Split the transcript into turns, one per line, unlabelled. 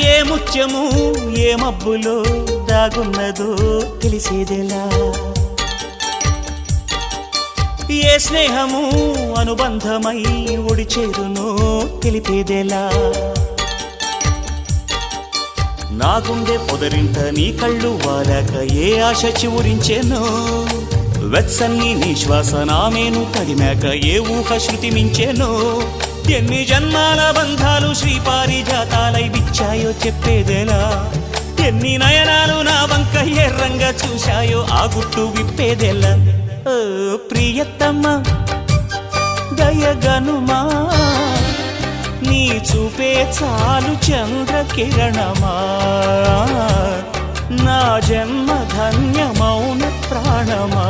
ఏ ముత్యము ఏ మబ్బులో దాగున్నదో తెలిసేదెలా ఏ స్నేహము అనుబంధమై ఒడి చేరునో తెలిపేదెలా నా గుండె పొదరింట నీ కళ్ళు వారాక ఏ ఆశ చివురించెనో వెచ్చని నీ శ్వాస నామేను తడిమాక ఏ ఊహ శృతి మించెనో ఎన్ని జన్మాల బంధాలు శ్రీపారిజాతాలై విచ్చాయో చెప్పేదెలా ఎన్ని నయనాలు నా వంక ఎర్రంగా చూశాయో ఆ గుట్టు విప్పేదెలా ఓ ప్రియతమ్మ దయగనుమా నీ చూపే చాలు చంద్రకిరణమా నా జన్మ ధన్యమౌన ప్రాణమా